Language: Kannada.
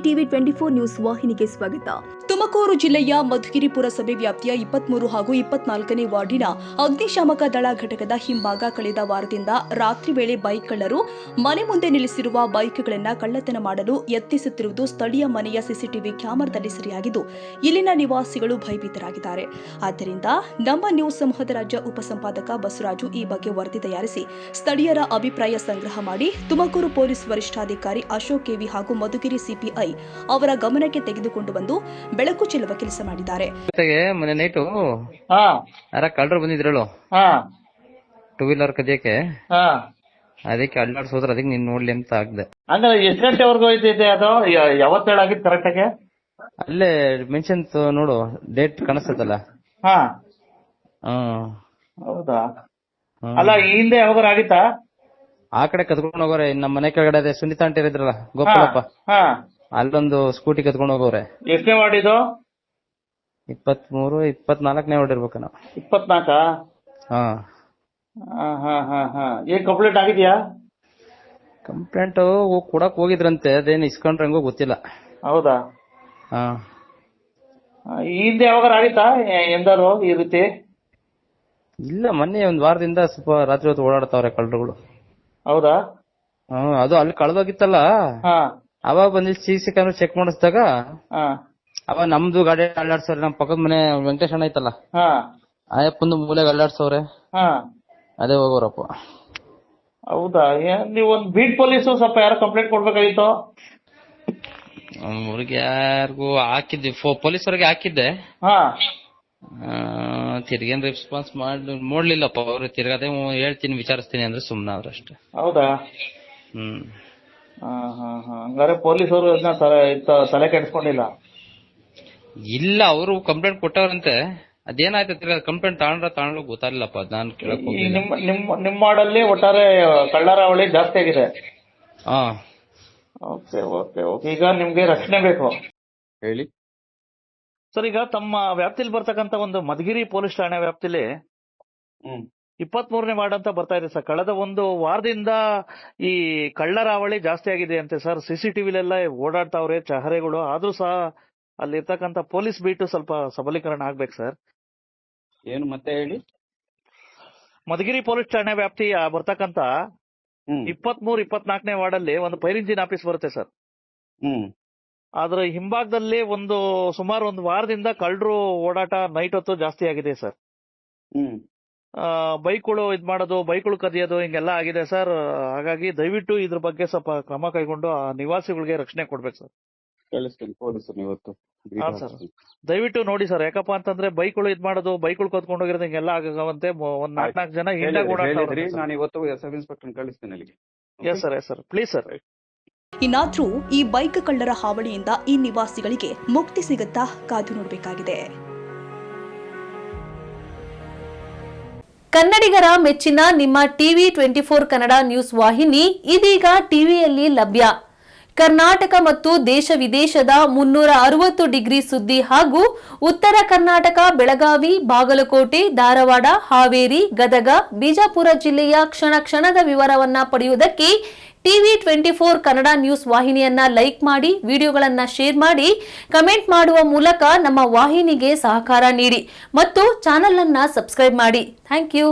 ಟಿವಿ 24 ನ್ಯೂಸ್ ವಾಹಿನಿಗೆ ಸ್ವಾಗತ. ತುಮಕೂರು ಜಿಲ್ಲೆಯ ಮಧುಗಿರಿ ಪುರಸಭೆ ವ್ಯಾಪ್ತಿಯ 23 ಹಾಗೂ 24ನೇ ವಾರ್ಡಿನ ಅಗ್ನಿಶಾಮಕ ದಳ ಘಟಕದ ಹಿಂಭಾಗ ಕಳೆದ ವಾರದಿಂದ ರಾತ್ರಿ ವೇಳೆ ಬೈಕ್ ಕಳ್ಳರು ಮನೆ ಮುಂದೆ ನಿಲ್ಲಿಸಿರುವ ಬೈಕ್ಗಳನ್ನು ಕಳ್ಳತನ ಮಾಡಲು ಯತ್ನಿಸುತ್ತಿರುವುದು ಸ್ಥಳೀಯ ಮನೆಯ ಸಿಸಿಟಿವಿ ಕ್ಯಾಮೆರಾದಲ್ಲಿ ಸೆರೆಯಾಗಿದ್ದು ಇಲ್ಲಿನ ನಿವಾಸಿಗಳು ಭಯಭೀತರಾಗಿದ್ದಾರೆ. ಆದ್ದರಿಂದ ನಮ್ಮ ನ್ಯೂಸ್ ಸಮೂಹದ ರಾಜ್ಯ ಉಪಸಂಪಾದಕ ಬಸವರಾಜು ಈ ಬಗ್ಗೆ ವರದಿ ತಯಾರಿಸಿ ಸ್ಥಳೀಯರ ಅಭಿಪ್ರಾಯ ಸಂಗ್ರಹ ಮಾಡಿ ತುಮಕೂರು ಪೊಲೀಸ್ ವರಿಷ್ಠಾಧಿಕಾರಿ ಅಶೋಕ್ ಕೆವಿ ಹಾಗೂ ಮಧುಗಿರಿ ಸಿಪಿಐ ಅವರ ಗಮನಕ್ಕೆ ತೆಗೆದುಕೊಂಡು ಬಂದು ಬೆಳಕು ಚೆಲ್ಲುವ ಕೆಲಸ ಮಾಡಿದ್ದಾರೆ. ಮೊನ್ನೆ ನೈಟು ಕಳ್ಳರು ಬಂದಿದ್ರಳು ಟೂ ವೀಲರ್ ಕದಿಯಕ್ಕೆ, ಅದಕ್ಕೆ ಅಲ್ಲಾಡ್ಸೋದ್ರ ಅದಕ್ಕೆ ನೀನ್ ನೋಡ್ಲಿ ಅಂತ ಆಗ್ದೆ. ಅಂದ್ರೆ ಎಷ್ಟು ಗಂಟೆವರೆಗೂ ಐತೈತೆ ಅದು? ಯಾವತ್ತು ಹೇಳಾಗಿತ್ತು ಕರೆಕ್ಟ್ ಆಗಿ? ಅಲ್ಲೇ ಮೆನ್ಷನ್ ನೋಡು, ಡೇಟ್ ಕಾಣಿಸ್ತದಲ್ಲ. ಹೌದಾ? ಅಲ್ಲ ಹಿಂದೆ ಯಾವಾಗ ಆಗಿತ್ತಾ? ಆ ಕಡೆ ಕದ್ಕೊಂಡು ಹೋಗೋರೆ. ನಮ್ಮ ಮನೆ ಕೆಳಗಡೆ ಅದೇ ಸುನೀತಾ ಆಂಟಿ ಇದ್ರಲ್ಲ, ಗೋಪಾಲಪ್ಪ, ಅಲ್ಲೊಂದು ಸ್ಕೂಟಿ ಕದ್ಕೊಂಡು ಹೋಗೋರೆ. ಎಷ್ಟನೇ ಮಾಡಿದ್ದು? 23, 24ನೇ ಹೊಡಿರ್ಬೇಕ ನಾವು. 24? ಏನ್ ಕಂಪ್ಲೇಂಟ್ ಆಗಿದ್ಯಾ? ಕಂಪ್ಲೇಂಟ್ ಕೊಡಕ್ ಹೋಗಿದ್ರಂತೆ, ಅದೇನು ಇಸ್ಕೊಂಡ್ರಂಗೋ ಗೊತ್ತಿಲ್ಲ. ಹೌದಾ? ಹಿಂದೆ ಯಾವಾಗ ಆಗಿತ್ತಾ ಎಂದಾರು ಈ ರೀತಿ? ಇಲ್ಲ, ಮೊನ್ನೆ ಒಂದ್ ವಾರದಿಂದ ಸ್ವಲ್ಪ ರಾತ್ರಿ ಹೊತ್ತು ಓಡಾಡ್ತಾವ್ರೆ ಕಳ್ಳರುಗಳು. ಹೌದಾ? ಅದು ಅಲ್ಲಿ ಕಳೆದೋಗಿತ್ತಲ್ಲ, ಅವಾಗ ಬಂದಿ ಸಿ ಕ್ಯಾಮ್ರಾ ಚೆಕ್ ಮಾಡಿಸಿದಾಗ ಅವ ನಮ್ದು ಗಾಡಿ ಅಲ್ಲಾಡ್ಸವ್ರೆ. ನಮ್ ಪಕ್ಕದ ಮನೆ ವೆಂಕಟೇಶ್ ಅಣ್ಣ ಐತಲ್ಲ, ಅಯ್ಯಪ್ಪಂದು ಮೂಲೆಗೆ ಅಲ್ಲಾಡ್ಸವ್ರೆ. ಅದೇ ಹೋಗೋರಪ್ಪ. ಹೌದಾ? ನೀವು ಒಂದ್ ಬೀಟ್ ಪೊಲೀಸ್ ಸ್ವಲ್ಪ ಯಾರು ಕಂಪ್ಲೇಂಟ್ ಕೊಡ್ಬೇಕಾಗಿತ್ತು. ಅವ್ರಿಗೆ ಯಾರಿಗೂ ಹಾಕಿದ್ದೆ, ಪೊಲೀಸರಿಗೆ ಹಾಕಿದ್ದೆ. ತಿರ್ಗೇನ್ ರೆಸ್ಪಾನ್ಸ್ ನೋಡ್ಲಿಲ್ಲಪ್ಪ ಅವ್ರು. ತಿರ್ಗದೆ ಹೇಳ್ತೀನಿ, ವಿಚಾರಿಸ್ತೀನಿ ಅಂದ್ರೆ ಸುಮ್ನ ಅವ್ರಷ್ಟೇ. ಹೌದಾ? ಹಂಗಾರೆ ಪೊಲೀಸರು ತಲೆ ಕೆಡಿಸ್ಕೊಂಡಿಲ್ಲ? ಇಲ್ಲ, ಅವರು ಕಂಪ್ಲೇಂಟ್ ಕೊಟ್ಟವ್ರಂತೆ. ಅದೇನಾಯ್ತು ಕಂಪ್ಲೇಂಟ್ ತಗೊಂಡ್ರ ಗೊತ್ತಾಗ್ಲಿಲ್ಲಪ್ಪ, ನಾನ್ ಕೇಳಕ್ ಹೋಗಿಲ್ಲ. ನಿಮ್ಮ ಮಾಡಲ್ಲಿ ಒಟ್ಟಾರೆ ಕಳ್ಳರ ಅವಳಿ ಜಾಸ್ತಿ ಆಗಿದೆ. Okay okay okay. ಈಗ ನಿಮ್ಗೆ ರಕ್ಷಣೆ ಬೇಕು. ಹೇಳಿ ಸರ್. ಈಗ ತಮ್ಮ ವ್ಯಾಪ್ತಿಲಿ ಬರ್ತಕ್ಕಂತ ಒಂದು ಮಧುಗಿರಿ ಪೊಲೀಸ್ ಠಾಣೆ ವ್ಯಾಪ್ತಿಲಿ 23ನೇ ವಾರ್ಡ್ ಅಂತ ಬರ್ತಾ ಇದೆ ಸರ್. ಕಳೆದ ಒಂದು ವಾರದಿಂದ ಈ ಕಳ್ಳರ ಹಾವಳಿ ಜಾಸ್ತಿ ಆಗಿದೆ ಅಂತೆ ಸರ್. ಸಿಸಿಟಿವಿಲೆಲ್ಲ ಓಡಾಡ್ತಾವ್ರೆ ಚಹರೆಗಳು. ಆದ್ರೂ ಸಹ ಅಲ್ಲಿ ಇರ್ತಕ್ಕಂಥ ಪೊಲೀಸ್ ಬೀಟು ಸ್ವಲ್ಪ ಸಬಲೀಕರಣ ಆಗ್ಬೇಕು ಸರ್. ಏನು ಮತ್ತೆ ಹೇಳಿ. ಮಧುಗಿರಿ ಪೊಲೀಸ್ ಠಾಣೆ ವ್ಯಾಪ್ತಿ ಬರ್ತಕ್ಕಂತ 23, 24ನೇ ವಾರ್ಡ್ ಅಲ್ಲಿ ಒಂದು ಫೈರ್ ಇಂಜಿನ್ ಆಫೀಸ್ ಬರುತ್ತೆ ಸರ್. ಆದ್ರೆ ಹಿಂಭಾಗದಲ್ಲಿ ಸುಮಾರು ಒಂದು ವಾರದಿಂದ ಕಳ್ಳರು ಓಡಾಟ ನೈಟ್ ಹೊತ್ತು ಜಾಸ್ತಿ ಆಗಿದೆ ಸರ್. ಬೈಕ್ಗಳು ಮಾಡೋದು, ಬೈಕ್ಗಳು ಕದಿಯೋದು ಹಿಂಗೆಲ್ಲ ಆಗಿದೆ ಸರ್. ಹಾಗಾಗಿ ದಯವಿಟ್ಟು ಇದ್ರ ಬಗ್ಗೆ ಸ್ವಲ್ಪ ಕ್ರಮ ಕೈಗೊಂಡು ಆ ನಿವಾಸಿಗಳಿಗೆ ರಕ್ಷಣೆ ಕೊಡ್ಬೇಕು ಸರ್. ಸರ್ ದಯವಿಟ್ಟು ನೋಡಿ ಸರ್. ಯಾಕಪ್ಪ ಅಂತಂದ್ರೆ ಬೈಕ್ಗಳು ಮಾಡೋದು, ಬೈಕ್ಗಳು ಕದ್ಕೊಂಡು ಹೋಗಿರೋದು ಹಿಂಗೆಲ್ಲ ಆಗವಂತೆ. ಒಂದ್ 4 ಜನ ಹಿಂದೆ ಓಡಾಡ್ತಾರೆ. Yes sir please sir. ಇನ್ನಾದ್ರೂ ಈ ಬೈಕ್ ಕಳ್ಳರ ಹಾವಳಿಯಿಂದ ಈ ನಿವಾಸಿಗಳಿಗೆ ಮುಕ್ತಿ ಸಿಗುತ್ತಾ ಕಾದು ನೋಡಬೇಕಾಗಿದೆ. ಕನ್ನಡಿಗರ ಮೆಚ್ಚಿನ ನಿಮ್ಮ ಟಿವಿ 24 ಕನ್ನಡ ನ್ಯೂಸ್ ವಾಹಿನಿ ಇದೀಗ ಟಿವಿಯಲ್ಲಿ ಲಭ್ಯ. ಕರ್ನಾಟಕ ಮತ್ತು ದೇಶ ವಿದೇಶದ 360 ಡಿಗ್ರಿ ಸುದ್ದಿ ಹಾಗೂ ಉತ್ತರ ಕರ್ನಾಟಕ, ಬೆಳಗಾವಿ, ಬಾಗಲಕೋಟೆ, ಧಾರವಾಡ, ಹಾವೇರಿ, ಗದಗ, ಬಿಜಾಪುರ ಜಿಲ್ಲೆಯ ಕ್ಷಣ ಕ್ಷಣದ ವಿವರವನ್ನ ಪಡೆಯುವುದಕ್ಕೆ ಟಿವಿ 24 ಕನ್ನಡ ನ್ಯೂಸ್ ವಾಹಿನಿಯನ್ನ ಲೈಕ್ ಮಾಡಿ, ವಿಡಿಯೋಗಳನ್ನ ಶೇರ್ ಮಾಡಿ, ಕಮೆಂಟ್ ಮಾಡುವ ಮೂಲಕ ನಮ್ಮ ವಾಹಿನಿಗೆ ಸಹಕಾರ ನೀಡಿ ಮತ್ತು ಚಾನೆಲ್ ಅನ್ನ ಸಬ್ಸ್ಕ್ರೈಬ್ ಮಾಡಿ. Thank you.